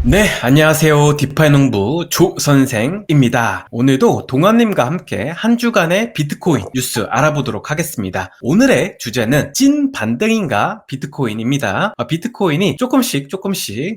네, 안녕하세요. 디파이 농부 조 선생입니다. 오늘도 동아님과 함께 한 주간의 비트코인 뉴스 알아보도록 하겠습니다. 오늘의 주제는 찐 반등인가 비트코인입니다. 비트코인이 조금씩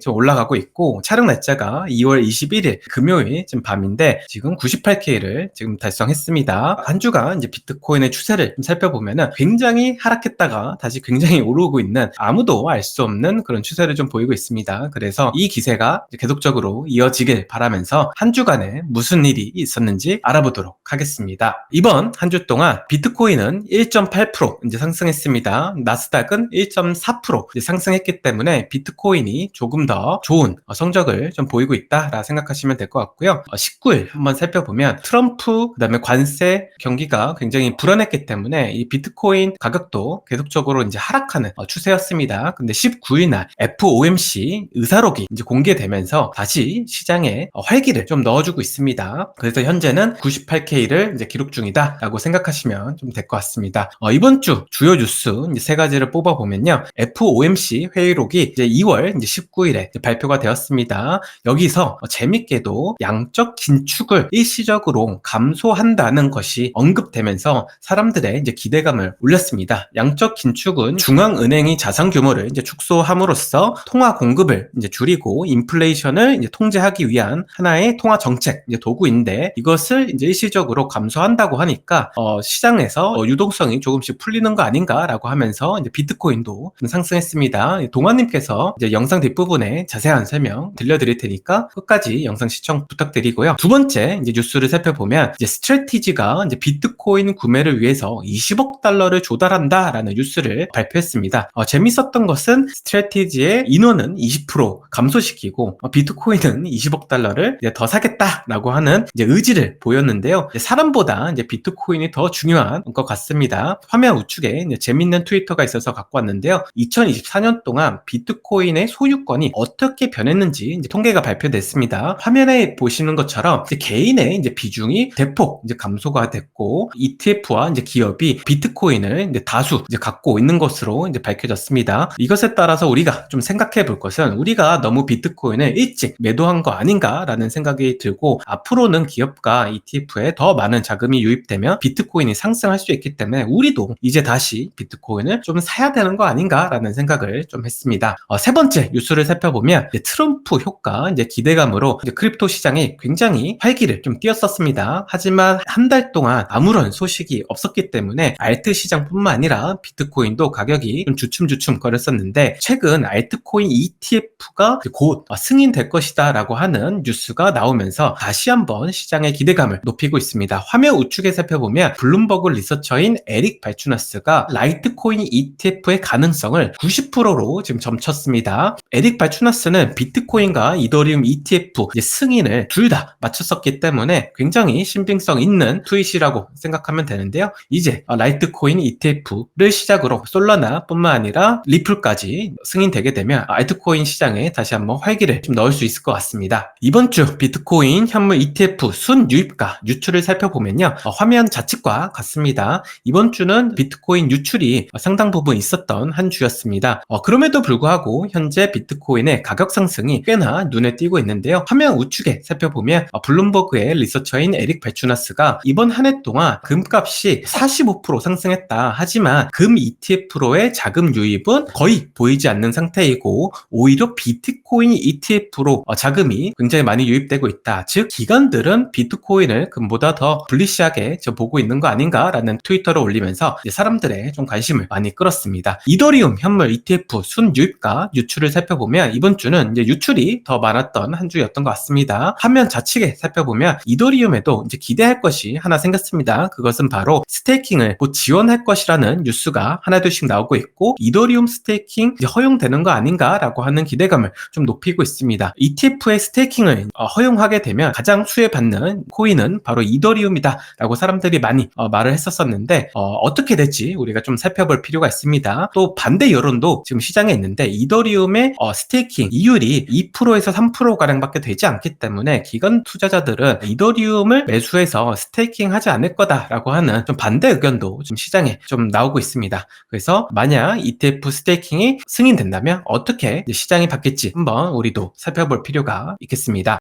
좀 올라가고 있고 촬영 날짜가 2월 21일 금요일 지금 밤인데 지금 98K를 지금 달성했습니다. 한 주간 이제 비트코인의 추세를 좀 살펴보면은 굉장히 하락했다가 다시 굉장히 오르고 있는 아무도 알 수 없는 그런 추세를 좀 보이고 있습니다. 그래서 이 기세가 계속적으로 이어지길 바라면서 한 주간에 무슨 일이 있었는지 알아보도록 하겠습니다. 이번 한 주 동안 비트코인은 1.8% 이제 상승했습니다. 나스닥은 1.4% 이제 상승했기 때문에 비트코인이 조금 더 좋은 성적을 좀 보이고 있다라 생각하시면 될 것 같고요. 19일 한번 살펴보면 트럼프 그다음에 관세 경기가 굉장히 불안했기 때문에 이 비트코인 가격도 계속적으로 이제 하락하는 추세였습니다. 근데 19일 날 FOMC 의사록이 이제 공개되면서 다시 시장에 활기를 좀 넣어주고 있습니다. 그래서 현재는 98K를 이제 기록 중이다라고 생각하시면 좀 될 것 같습니다. 이번 주 주요 뉴스 이제 세 가지를 뽑아보면요. FOMC 회의록이 이제 2월 이제 19일에 이제 발표가 되었습니다. 여기서 재밌게도 양적 긴축을 일시적으로 감소한다는 것이 언급되면서 사람들의 이제 기대감을 올렸습니다. 양적 긴축은 중앙은행이 자산 규모를 이제 축소함으로써 통화 공급을 이제 줄이고 인플레이션을 이제 통제하기 위한 하나의 통화 정책 이제 도구인데 이것을 이제 일시적으로 감소한다고 하니까 시장에서 유동성이 조금씩 풀리는 거 아닌가라고 하면서 이제 비트코인도 좀 상승했습니다. 동아님께서 이제 영상 뒷부분에 자세한 설명 들려드릴 테니까 끝까지 영상 시청 부탁드리고요. 두 번째 이제 뉴스를 살펴보면 이제 스트래티지가 이제 비트코인 구매를 위해서 20억 달러를 조달한다라는 뉴스를 발표했습니다. 재밌었던 것은 스트래티지의 인원은 20% 감소시키고 비트코인은 20억 달러를 이제 더 사겠다라고 하는 이제 의지를 보였는데요. 이제 사람보다 이제 비트코인이 더 중요한 것 같습니다. 화면 우측에 이제 재밌는 트위터가 있어서 갖고 왔는데요. 2024년 동안 비트코인의 소유권이 어떻게 변했는지 이제 통계가 발표됐습니다. 화면에 보시는 것처럼 이제 개인의 이제 비중이 대폭 이제 감소가 됐고 ETF와 이제 기업이 비트코인을 이제 다수 이제 갖고 있는 것으로 이제 밝혀졌습니다. 이것에 따라서 우리가 좀 생각해 볼 것은 우리가 너무 비트코인을 일찍 매도한 거 아닌가라는 생각이 들고 앞으로는 기업과 ETF에 더 많은 자금이 유입되면 비트코인이 상승할 수 있기 때문에 우리도 이제 다시 비트코인을 좀 사야 되는 거 아닌가라는 생각을 좀 했습니다. 세 번째 뉴스를 살펴보면 트럼프 효과 이제 기대감으로 이제 크립토 시장이 굉장히 활기를 좀 띄었었습니다. 하지만 한 달 동안 아무런 소식이 없었기 때문에 알트 시장뿐만 아니라 비트코인도 가격이 좀 주춤주춤 거렸었는데 최근 알트코인 ETF가 곧 승인될 것이다 라고 하는 뉴스가 나오면서 다시 한번 시장의 기대감을 높이고 있습니다. 화면 우측에 살펴보면 블룸버그 리서처인 에릭 발추나스가 라이트코인 ETF의 가능성을 90%로 지금 점쳤습니다. 에릭 발추나스는 비트코인과 이더리움 ETF 승인을 둘 다 맞췄었기 때문에 굉장히 신빙성 있는 트윗이라고 생각하면 되는데요. 이제 라이트코인 ETF를 시작으로 솔라나 뿐만 아니라 리플까지 승인되게 되면 알트코인 시장에 다시 한번 활기를 좀 넣을 수 있을 것 같습니다. 이번 주 비트코인 현물 ETF 순 유입가 유출을 살펴보면요. 화면 좌측과 같습니다. 이번 주는 비트코인 유출이 상당 부분 있었던 한 주였습니다. 그럼에도 불구하고 현재 비트코인의 가격 상승이 꽤나 눈에 띄고 있는데요. 화면 우측에 살펴보면 블룸버그의 리서처인 에릭 발추나스가 이번 한 해 동안 금값이 45% 상승했다. 하지만 금 ETF로의 자금 유입은 거의 보이지 않는 상태이고 오히려 비트코인 ETF로 자금이 굉장히 많이 유입되고 있다. 즉 기관들은 비트코인을 금보다 더 불리시하게 보고 있는 거 아닌가라는 트위터를 올리면서 사람들의 좀 관심을 많이 끌었습니다. 이더리움 현물 ETF 순 유입가 유출을 살펴보면 이번 주는 이제 유출이 더 많았던 한 주였던 것 같습니다. 화면 좌측에 살펴보면 이더리움에도 이제 기대할 것이 하나 생겼습니다. 그것은 바로 스테이킹을 곧 지원할 것이라는 뉴스가 하나둘씩 나오고 있고 이더리움 스테이킹 이제 허용되는 거 아닌가라고 하는 기대감을 좀 높이고 있습니다. ETF의 스테이킹을 허용하게 되면 가장 수혜받는 코인은 바로 이더리움이다 라고 사람들이 많이 말을 했었는데 어떻게 될지 우리가 좀 살펴볼 필요가 있습니다. 또 반대 여론도 지금 시장에 있는데 이더리움의 스테이킹 이율이 2%에서 3%가량밖에 되지 않기 때문에 기관 투자자들은 이더리움을 매수해서 스테이킹 하지 않을 거다라고 하는 좀 반대 의견도 좀 시장에 좀 나오고 있습니다. 그래서 만약 ETF 스테이킹이 승인된다면 어떻게 시장이 바뀔지 한번 우리 우리도 살펴볼 필요가 있겠습니다.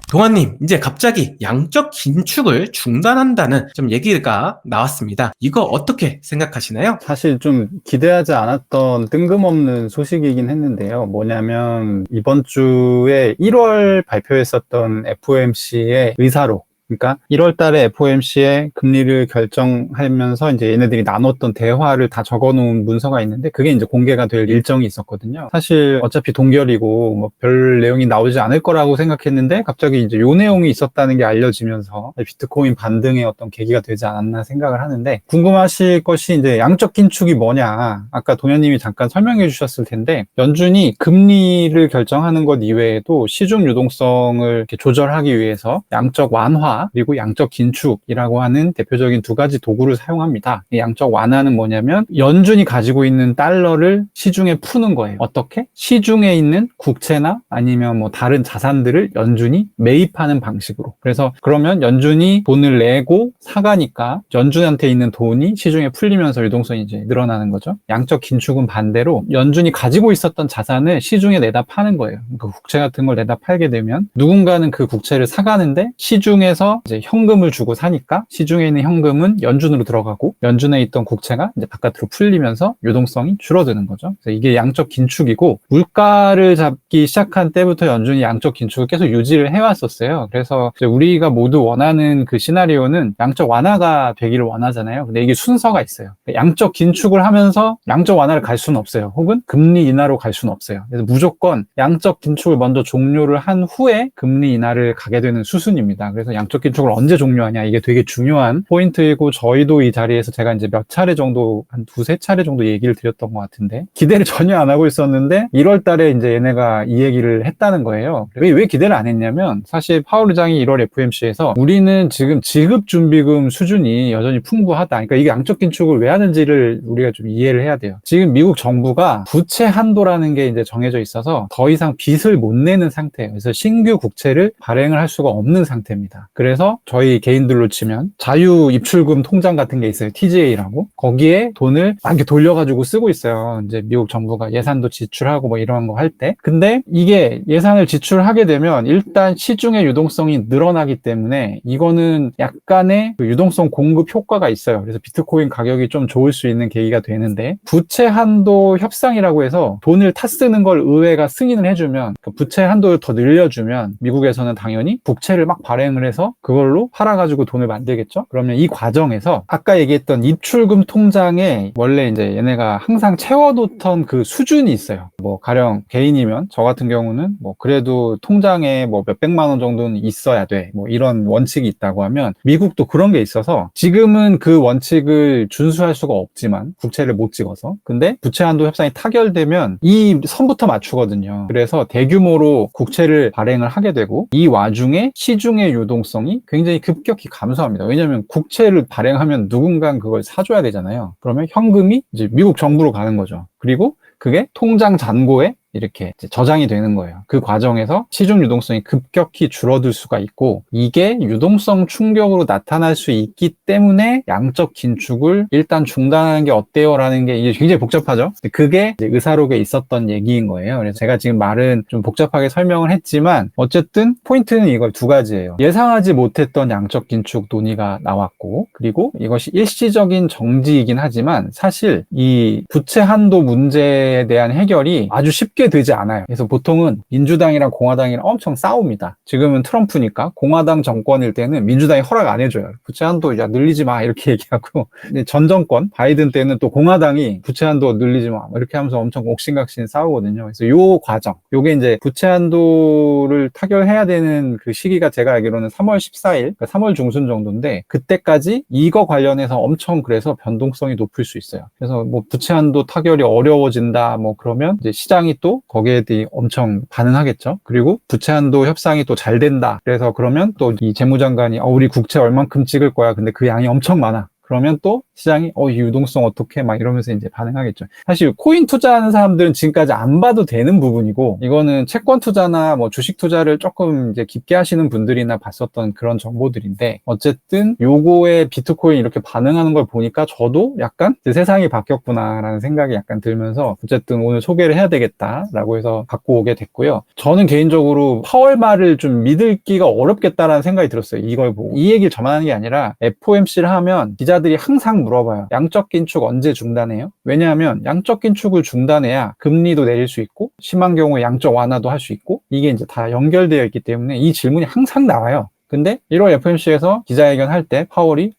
동아님, 이제 갑자기 양적 긴축을 중단한다는 좀 얘기가 나왔습니다. 이거 어떻게 생각하시나요? 사실 좀 기대하지 않았던 뜬금없는 소식이긴 했는데요. 뭐냐면 이번 주에 1월 발표했었던 FOMC의 의사록, 그러니까 1월 달에 FOMC에 금리를 결정하면서 이제 얘네들이 나눴던 대화를 다 적어 놓은 문서가 있는데 그게 이제 공개가 될 일정이 있었거든요. 사실 어차피 동결이고 뭐 별 내용이 나오지 않을 거라고 생각했는데 갑자기 이제 요 내용이 있었다는 게 알려지면서 비트코인 반등의 어떤 계기가 되지 않았나 생각을 하는데, 궁금하실 것이 이제 양적 긴축이 뭐냐. 아까 동현님이 잠깐 설명해 주셨을 텐데, 연준이 금리를 결정하는 것 이외에도 시중 유동성을 이렇게 조절하기 위해서 양적 완화 그리고 양적 긴축이라고 하는 대표적인 두 가지 도구를 사용합니다. 이 양적 완화는 뭐냐면 연준이 가지고 있는 달러를 시중에 푸는 거예요. 어떻게? 시중에 있는 국채나 아니면 뭐 다른 자산들을 연준이 매입하는 방식으로. 그래서 그러면 연준이 돈을 내고 사가니까 연준한테 있는 돈이 시중에 풀리면서 유동성이 이제 늘어나는 거죠. 양적 긴축은 반대로 연준이 가지고 있었던 자산을 시중에 내다 파는 거예요. 그 국채 같은 걸 내다 팔게 되면 누군가는 그 국채를 사가는데 시중에서 이제 현금을 주고 사니까 시중에 있는 현금은 연준으로 들어가고 연준에 있던 국채가 이제 바깥으로 풀리면서 유동성이 줄어드는 거죠. 그래서 이게 양적 긴축이고, 물가를 잡기 시작한 때부터 연준이 양적 긴축을 계속 유지를 해왔었어요. 그래서 이제 우리가 모두 원하는 그 시나리오는 양적 완화가 되기를 원하잖아요. 근데 이게 순서가 있어요. 양적 긴축을 하면서 양적 완화를 갈 수는 없어요. 혹은 금리 인하로 갈 수는 없어요. 그래서 무조건 양적 긴축을 먼저 종료를 한 후에 금리 인하를 가게 되는 수순입니다. 그래서 양적 긴축을 언제 종료하냐, 이게 되게 중요한 포인트이고, 저희도 이 자리에서 제가 이제 몇 차례 정도, 한 두세 차례 정도 얘기를 드렸던 것 같은데, 기대를 전혀 안 하고 있었는데 1월 달에 이제 얘네가 이 얘기를 했다는 거예요. 왜 기대를 안 했냐면, 사실 파월 의장이 1월 FOMC에서 우리는 지금 지급준비금 수준이 여전히 풍부하다. 그러니까 이게 양적 긴축을 왜 하는지를 우리가 좀 이해를 해야 돼요. 지금 미국 정부가 부채 한도라는 게 이제 정해져 있어서 더 이상 빚을 못 내는 상태예요. 그래서 신규 국채를 발행을 할 수가 없는 상태입니다. 그래서 저희 개인들로 치면 자유 입출금 통장 같은 게 있어요. TGA라고. 거기에 돈을 막 이렇게 돌려가지고 쓰고 있어요. 이제 미국 정부가 예산도 지출하고 뭐 이런 거 할 때. 근데 이게 예산을 지출하게 되면 일단 시중의 유동성이 늘어나기 때문에 이거는 약간의 그 유동성 공급 효과가 있어요. 그래서 비트코인 가격이 좀 좋을 수 있는 계기가 되는데, 부채 한도 협상이라고 해서 돈을 타쓰는 걸 의회가 승인을 해주면, 그 부채 한도를 더 늘려주면 미국에서는 당연히 국채를 막 발행을 해서 그걸로 팔아가지고 돈을 만들겠죠. 그러면 이 과정에서 아까 얘기했던 입출금 통장에 원래 이제 얘네가 항상 채워놓던 그 수준이 있어요. 뭐 가령 개인이면 저 같은 경우는 뭐 그래도 통장에 뭐 몇백만 원 정도는 있어야 돼, 뭐 이런 원칙이 있다고 하면, 미국도 그런 게 있어서 지금은 그 원칙을 준수할 수가 없지만 국채를 못 찍어서, 근데 부채 한도 협상이 타결되면 이 선부터 맞추거든요. 그래서 대규모로 국채를 발행을 하게 되고, 이 와중에 시중의 유동성이 굉장히 급격히 감소합니다. 왜냐하면 국채를 발행하면 누군가 그걸 사줘야 되잖아요. 그러면 현금이 이제 미국 정부로 가는 거죠. 그리고 그게 통장 잔고에 이렇게 저장이 되는 거예요. 그 과정에서 시중 유동성이 급격히 줄어들 수가 있고, 이게 유동성 충격으로 나타날 수 있기 때문에 양적 긴축을 일단 중단하는 게 어때요? 라는 게 이게 굉장히 복잡하죠. 그게 의사록에 있었던 얘기인 거예요. 그래서 제가 지금 말은 좀 복잡하게 설명을 했지만 어쨌든 포인트는 이거 두 가지예요. 예상하지 못했던 양적 긴축 논의가 나왔고, 그리고 이것이 일시적인 정지이긴 하지만 사실 이 부채 한도 문제에 대한 해결이 아주 쉽게 되지 않아요. 그래서 보통은 민주당이랑 공화당이랑 엄청 싸웁니다. 지금은 트럼프니까 공화당 정권일 때는 민주당이 허락 안 해줘요. 부채 한도 야 늘리지 마 이렇게 얘기하고, 전 정권 바이든 때는 또 공화당이 부채 한도 늘리지 마 이렇게 하면서 엄청 옥신각신 싸우거든요. 그래서 요 과정, 요게 이제 부채 한도를 타결해야 되는 그 시기가 제가 알기로는 3월 14일, 그러니까 3월 중순 정도인데, 그때까지 이거 관련해서 엄청 그래서 변동성이 높을 수 있어요. 그래서 뭐 부채 한도 타결이 어려워진다 뭐 그러면 이제 시장이 또 거기에 대해 엄청 반응하겠죠. 그리고 부채 한도 협상이 또 잘 된다. 그래서 그러면 또 이 재무장관이 우리 국채 얼만큼 찍을 거야. 근데 그 양이 엄청 많아. 그러면 또 시장이 이 유동성 어떻게 막 이러면서 이제 반응하겠죠. 사실 코인 투자하는 사람들은 지금까지 안 봐도 되는 부분이고, 이거는 채권 투자나 뭐 주식 투자를 조금 이제 깊게 하시는 분들이나 봤었던 그런 정보들인데, 어쨌든 요거에 비트코인 이렇게 반응하는 걸 보니까 저도 약간 이제 세상이 바뀌었구나라는 생각이 약간 들면서 어쨌든 오늘 소개를 해야 되겠다라고 해서 갖고 오게 됐고요. 저는 개인적으로 파월 말을 좀 믿기가 어렵겠다라는 생각이 들었어요. 이걸 보고. 이 얘기를 저만 하는 게 아니라 FOMC를 하면 기자들이 항상 물어봐요. 양적 긴축 언제 중단해요? 왜냐하면 양적 긴축을 중단해야 금리도 내릴 수 있고, 심한 경우에 양적 완화도 할 수 있고, 이게 이제 다 연결되어 있기 때문에 이 질문이 항상 나와요. 근데 1월 FOMC에서 기자회견 할 때 파월이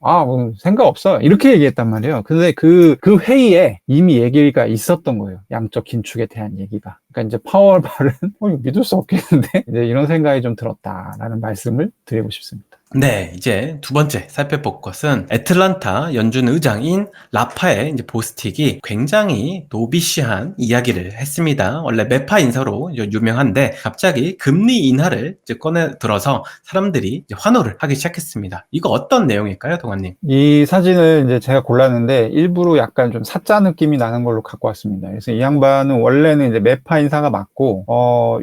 생각 없어 이렇게 얘기했단 말이에요. 근데 그 회의에 이미 얘기가 있었던 거예요. 양적 긴축에 대한 얘기가. 그러니까 이제 파월 말은 이거 믿을 수 없겠는데 이제 이런 생각이 좀 들었다라는 말씀을 드리고 싶습니다. 네, 이제 두 번째 살펴볼 것은 애틀란타 연준 의장인 라파의 이제 보스틱이 굉장히 노비시한 이야기를 했습니다. 원래 매파 인사로 이제 유명한데 갑자기 금리 인하를 이제 꺼내 들어서 사람들이 이제 환호를 하기 시작했습니다. 이거 어떤 내용일까요, 동아님? 이 사진을 이제 제가 골랐는데 일부러 약간 좀 사짜 느낌이 나는 걸로 갖고 왔습니다. 그래서 이 양반은 원래는 이제 매파 인사가 맞고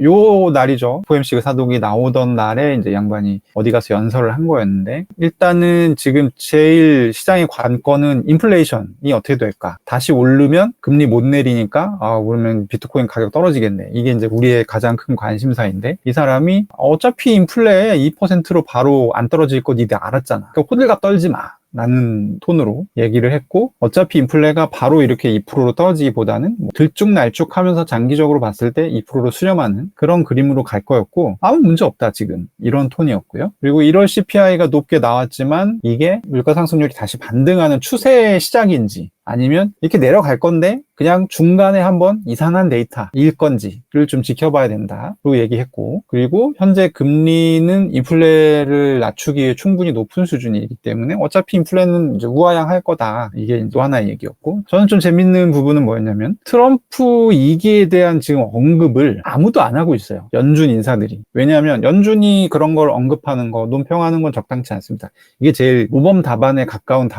요 날이죠. FOMC 사독이 나오던 날에 이제 양반이 어디 가서 연설을 한 거였는데, 일단은 지금 제일 시장의 관건은 인플레이션이 어떻게 될까? 다시 오르면 금리 못 내리니까 그러면 비트코인 가격 떨어지겠네. 이게 이제 우리의 가장 큰 관심사인데, 이 사람이 어차피 인플레 2%로 바로 안 떨어질 거 니들 알았잖아. 그러니까 호들갑 떨지 마 라는 톤으로 얘기를 했고, 어차피 인플레가 바로 이렇게 2%로 떨어지기보다는 들쭉날쭉 하면서 장기적으로 봤을 때 2%로 수렴하는 그런 그림으로 갈 거였고, 아무 문제 없다 지금 이런 톤이었고요. 그리고 1월 CPI가 높게 나왔지만 이게 물가 상승률이 다시 반등하는 추세의 시작인지 아니면 이렇게 내려갈 건데 그냥 중간에 한번 이상한 데이터일 건지를 좀 지켜봐야 된다고 얘기했고, 그리고 현재 금리는 인플레를 낮추기 위해 충분히 높은 수준이기 때문에 어차피 인플레는 이제 우하향할 거다. 이게 또 하나의 얘기였고, 저는 좀 재밌는 부분은 뭐였냐면 트럼프 2기에 대한 지금 언급을 아무도 안 하고 있어요. 연준 인사들이. 왜냐하면 연준이 그런 걸 언급하는 거, 논평하는 건 적당치 않습니다. 이게 제일 모범 답안에 가까운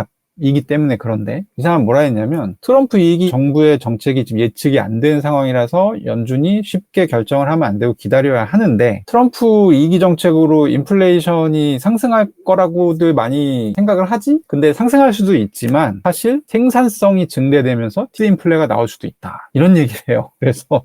이기 때문에. 그런데 이 사람은 뭐라 했냐면, 트럼프 2기 정부의 정책이 지금 예측이 안 되는 상황이라서 연준이 쉽게 결정을 하면 안 되고 기다려야 하는데, 트럼프 2기 정책으로 인플레이션이 상승할 거라고들 많이 생각을 하지? 근데 상승할 수도 있지만 사실 생산성이 증대되면서 디인플레가 나올 수도 있다. 이런 얘기를 해요. 그래서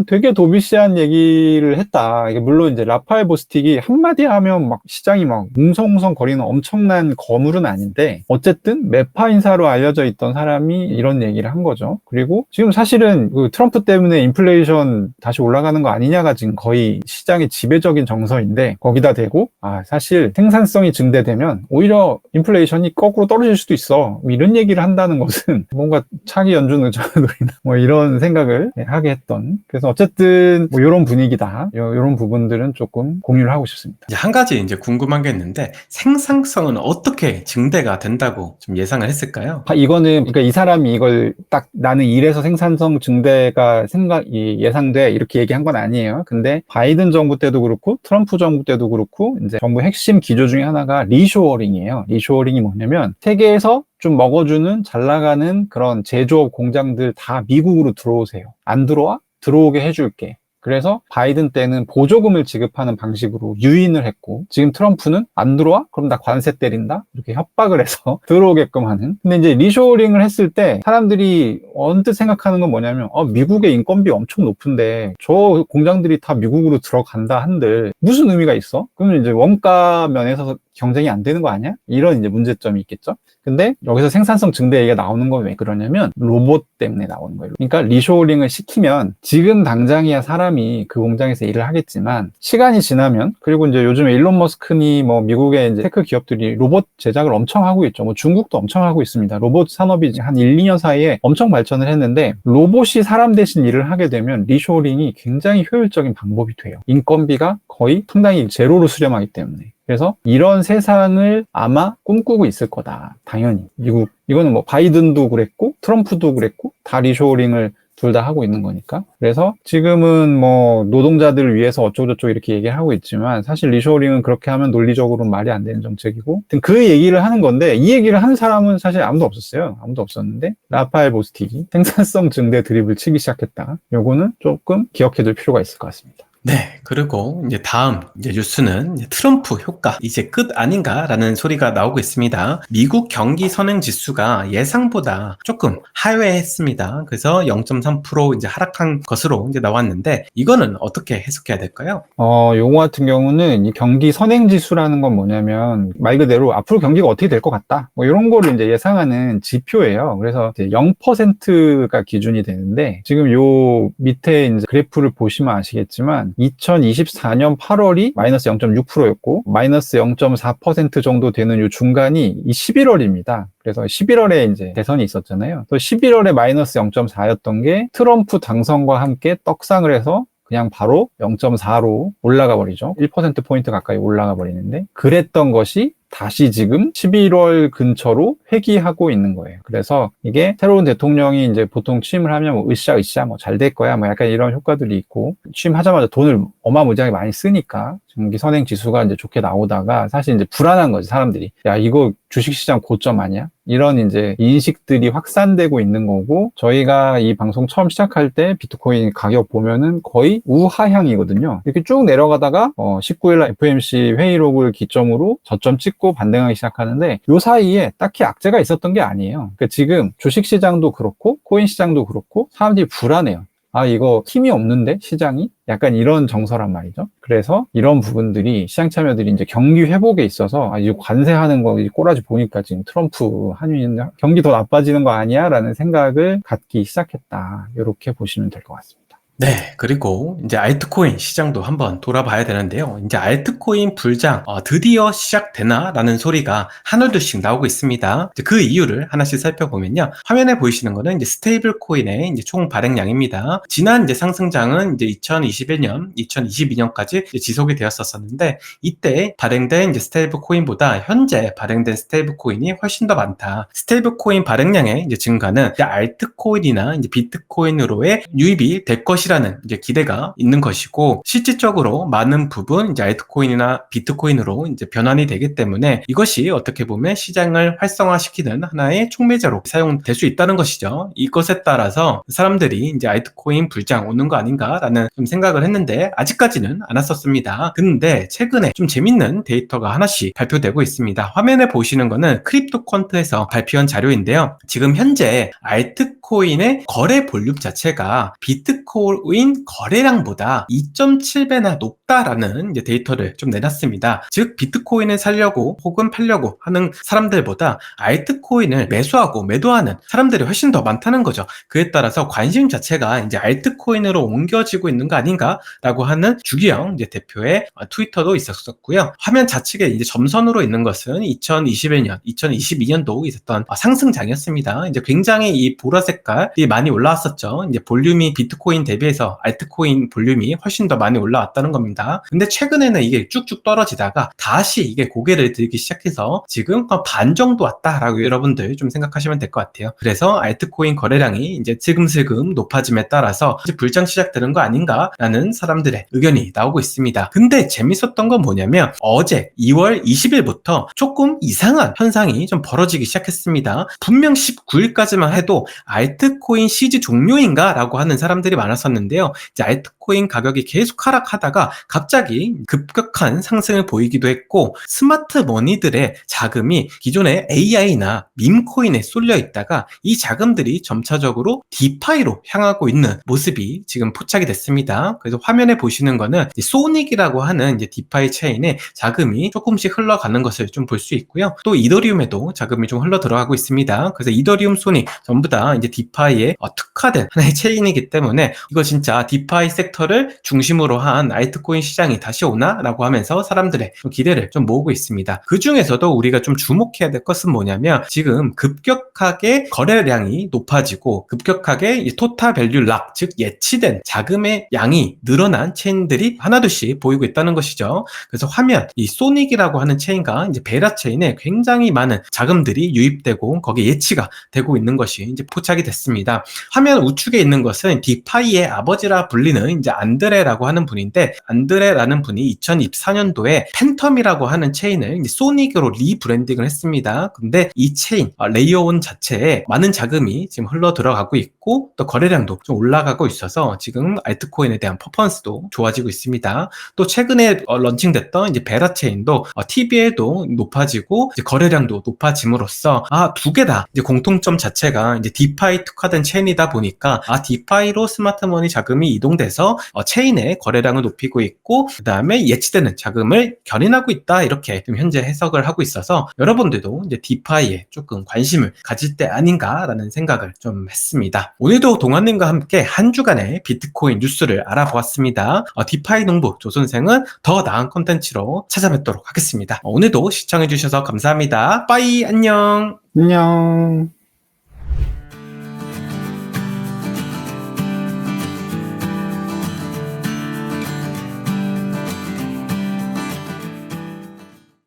되게 도비시한 얘기를 했다. 이게 물론 이제 라파엘 보스틱이 한마디 하면 막 시장이 막 웅성웅성 거리는 엄청난 거물은 아닌데, 어쨌든 매파 인사로 알려져 있던 사람이 이런 얘기를 한 거죠. 그리고 지금 사실은 그 트럼프 때문에 인플레이션 다시 올라가는 거 아니냐가 지금 거의 시장의 지배적인 정서인데, 거기다 대고 사실 생산성이 증대되면 오히려 인플레이션이 거꾸로 떨어질 수도 있어, 이런 얘기를 한다는 것은 뭔가 차기 연준 의장을 노리나 뭐 이런 생각을 하게 했던. 그래서 어쨌든 뭐 이런 분위기다, 이런 부분들은 조금 공유를 하고 싶습니다. 이제 한 가지 이제 궁금한 게 있는데, 생산성은 어떻게 증대가 된다고 좀 예상을 했을까요? 이거는 그러니까 이 사람이 이걸 딱 나는 이래서 생산성 증대가 예상돼 이렇게 얘기한 건 아니에요. 근데 바이든 정부 때도 그렇고 트럼프 정부 때도 그렇고 이제 정부 핵심 기조 중에 하나가 리쇼어링이에요. 리쇼어링이 뭐냐면 세계에서 좀 먹어주는 잘 나가는 그런 제조업 공장들 다 미국으로 들어오세요. 안 들어와? 들어오게 해줄게. 그래서 바이든 때는 보조금을 지급하는 방식으로 유인을 했고, 지금 트럼프는 안 들어와? 그럼 나 관세 때린다? 이렇게 협박을 해서 들어오게끔 하는. 근데 이제 리쇼어링을 했을 때 사람들이 언뜻 생각하는 건 뭐냐면 미국의 인건비 엄청 높은데 저 공장들이 다 미국으로 들어간다 한들 무슨 의미가 있어? 그러면 이제 원가 면에서 경쟁이 안 되는 거 아니야? 이런 이제 문제점이 있겠죠. 근데 여기서 생산성 증대 얘기가 나오는 건 왜 그러냐면 로봇 때문에 나오는 거예요. 그러니까 리쇼어링을 시키면 지금 당장이야 사람이 그 공장에서 일을 하겠지만, 시간이 지나면, 그리고 이제 요즘에 일론 머스크니 뭐 미국의 이제 테크 기업들이 로봇 제작을 엄청 하고 있죠. 뭐 중국도 엄청 하고 있습니다. 로봇 산업이 한 1, 2년 사이에 엄청 발전을 했는데, 로봇이 사람 대신 일을 하게 되면 리쇼어링이 굉장히 효율적인 방법이 돼요. 인건비가 거의 상당히 제로로 수렴하기 때문에. 그래서 이런 세상을 아마 꿈꾸고 있을 거다. 당연히 미국, 이거는 뭐 바이든도 그랬고 트럼프도 그랬고 다 리쇼어링을 둘 다 하고 있는 거니까. 그래서 지금은 뭐 노동자들을 위해서 어쩌고저쩌고 이렇게 얘기를 하고 있지만 사실 리쇼어링은 그렇게 하면 논리적으로는 말이 안 되는 정책이고 그 얘기를 하는 건데 이 얘기를 하는 사람은 사실 아무도 없었어요. 아무도 없었는데 라파엘 보스틱이 생산성 증대 드립을 치기 시작했다. 요거는 조금 기억해둘 필요가 있을 것 같습니다. 네, 그리고 이제 다음 뉴스는 이제 트럼프 효과 이제 끝 아닌가라는 소리가 나오고 있습니다. 미국 경기 선행 지수가 예상보다 조금 하회했습니다. 그래서 0.3% 이제 하락한 것으로 이제 나왔는데 이거는 어떻게 해석해야 될까요? 요거 같은 경우는 이 경기 선행 지수라는 건 뭐냐면 말 그대로 앞으로 경기가 어떻게 될 것 같다. 뭐 이런 거를 이제 예상하는 지표예요. 그래서 이제 0%가 기준이 되는데 지금 요 밑에 이제 그래프를 보시면 아시겠지만 2024년 8월이 마이너스 0.6%였고 마이너스 0.4% 정도 되는 요 중간이 이 11월입니다. 그래서 11월에 이제 대선이 있었잖아요. 또 11월에 마이너스 0.4였던 게 트럼프 당선과 함께 떡상을 해서 그냥 바로 0.4로 올라가 버리죠. 1%포인트 가까이 올라가 버리는데 그랬던 것이 다시 지금 11월 근처로 회귀하고 있는 거예요. 그래서 이게 새로운 대통령이 이제 보통 취임을 하면 뭐 으쌰 뭐 잘 될 거야 뭐 약간 이런 효과들이 있고 취임하자마자 돈을 어마무지하게 많이 쓰니까 경기 선행 지수가 이제 좋게 나오다가 사실 이제 불안한 거지 사람들이. 야 이거 주식시장 고점 아니야? 이런 이제 인식들이 확산되고 있는 거고 저희가 이 방송 처음 시작할 때 비트코인 가격 보면은 거의 우하향이거든요. 이렇게 쭉 내려가다가 19일날 FOMC 회의록을 기점으로 저점 찍고 반등하기 시작하는데 요 사이에 딱히 악재가 있었던 게 아니에요. 그러니까 지금 주식시장도 그렇고 코인 시장도 그렇고 사람들이 불안해요. 아, 이거 힘이 없는데 시장이? 약간 이런 정서란 말이죠. 그래서 이런 부분들이 시장 참여들이 이제 경기 회복에 있어서 아, 이거 관세하는 거 꼬라지 보니까 지금 트럼프 한유인 경기 더 나빠지는 거 아니야? 라는 생각을 갖기 시작했다. 이렇게 보시면 될 것 같습니다. 네, 그리고 이제 알트코인 시장도 한번 돌아봐야 되는데요. 이제 알트코인 불장 드디어 시작되나라는 소리가 하나둘씩 나오고 있습니다. 이제 그 이유를 하나씩 살펴보면요. 화면에 보이시는 거는 이제 스테이블 코인의 이제 총 발행량입니다. 지난 이제 상승장은 이제 2021년, 2022년까지 지속이 되었었는데 이때 발행된 이제 스테이블 코인보다 현재 발행된 스테이블 코인이 훨씬 더 많다. 스테이블 코인 발행량의 이제 증가는 이제 알트코인이나 이제 비트코인으로의 유입이 될 것이라는 이제 기대가 있는 것이고 실질적으로 많은 부분 이제 알트코인이나 비트코인으로 이제 변환이 되기 때문에 이것이 어떻게 보면 시장을 활성화시키는 하나의 촉매제로 사용될 수 있다는 것이죠. 이것에 따라서 사람들이 이제 알트코인 불장 오는 거 아닌가라는 좀 생각을 했는데 아직까지는 안 왔었습니다. 근데 최근에 좀 재밌는 데이터가 하나씩 발표되고 있습니다. 화면에 보시는 거는 크립토컨트에서 발표한 자료인데요. 지금 현재 알트코인의 거래 볼륨 자체가 비트코인 거래량보다 2.7배나 높다라는 이제 데이터를 좀 내놨습니다. 즉 비트코인을 사려고 혹은 팔려고 하는 사람들보다 알트코인을 매수하고 매도하는 사람들이 훨씬 더 많다는 거죠. 그에 따라서 관심 자체가 이제 알트코인으로 옮겨지고 있는 거 아닌가라고 하는 주기영 이제 대표의 트위터도 있었고요. 화면 좌측에 이제 점선으로 있는 것은 2021년, 2022년도 있었던 상승장이었습니다. 이제 굉장히 이 보라 색깔이 많이 올라왔었죠. 이제 볼륨이 비트코인 대비해서 알트코인 볼륨이 훨씬 더 많이 올라왔다는 겁니다. 근데 최근에는 이게 쭉쭉 떨어지다가 다시 이게 고개를 들기 시작해서 지금 반 정도 왔다라고 여러분들 좀 생각하시면 될 것 같아요. 그래서 알트코인 거래량이 이제 슬금슬금 높아짐에 따라서 이제 불장 시작되는 거 아닌가라는 사람들의 의견이 나오고 있습니다. 근데 재밌었던 건 뭐냐면 어제 2월 20일부터 조금 이상한 현상이 좀 벌어지기 시작했습니다. 분명 19일까지만 해도 알트코인 시즈 종료인가? 라고 하는 사람들이 많았었는데요. 이제 알트코인 가격이 계속 하락하다가 갑자기 급격한 상승을 보이기도 했고 스마트 머니들의 자금이 기존의 AI나 밈코인에 쏠려 있다가 이 자금들이 점차적으로 디파이로 향하고 있는 모습이 지금 포착이 됐습니다. 그래서 화면에 보시는 거는 소닉이라고 하는 이제 디파이 체인에 자금이 조금씩 흘러가는 것을 좀 볼 수 있고요. 또 이더리움에도 자금이 좀 흘러 들어가고 있습니다. 그래서 이더리움, 소닉 전부 다 이제 디파이에 특화된 하나의 체인이기 때문에 이거 진짜 디파이 섹터 섹터를 중심으로 한 알트코인 시장이 다시 오나라고 하면서 사람들의 좀 기대를 좀 모으고 있습니다. 그 중에서도 우리가 좀 주목해야 될 것은 뭐냐면 지금 급격하게 거래량이 높아지고 급격하게 이 토탈 밸류 락, 즉 예치된 자금의 양이 늘어난 체인들이 하나둘씩 보이고 있다는 것이죠. 그래서 화면 이 소닉이라고 하는 체인과 이제 베라 체인에 굉장히 많은 자금들이 유입되고 거기에 예치가 되고 있는 것이 이제 포착이 됐습니다. 화면 우측에 있는 것은 디파이의 아버지라 불리는 이제 안드레라고 하는 분인데, 안드레라는 분이 2024년도에 팬텀이라고 하는 체인을 이제 소닉으로 리브랜딩을 했습니다. 근데 이 체인 레이어온 자체에 많은 자금이 지금 흘러 들어가고 있고 또 거래량도 좀 올라가고 있어서 지금 알트코인에 대한 퍼포먼스도 좋아지고 있습니다. 또 최근에 런칭됐던 이제 베라 체인도 TVL도 높아지고 이제 거래량도 높아짐으로써 두 개 다 이제 공통점 자체가 이제 디파이 특화된 체인이다 보니까 디파이로 스마트머니 자금이 이동돼서 체인의 거래량을 높이고 있고 그 다음에 예치되는 자금을 견인하고 있다, 이렇게 좀 현재 해석을 하고 있어서 여러분들도 이제 디파이에 조금 관심을 가질 때 아닌가라는 생각을 좀 했습니다. 오늘도 동환님과 함께 한 주간의 비트코인 뉴스를 알아보았습니다. 디파이 농부 조선생은 더 나은 콘텐츠로 찾아뵙도록 하겠습니다. 오늘도 시청해주셔서 감사합니다. 빠이, 안녕. 안녕.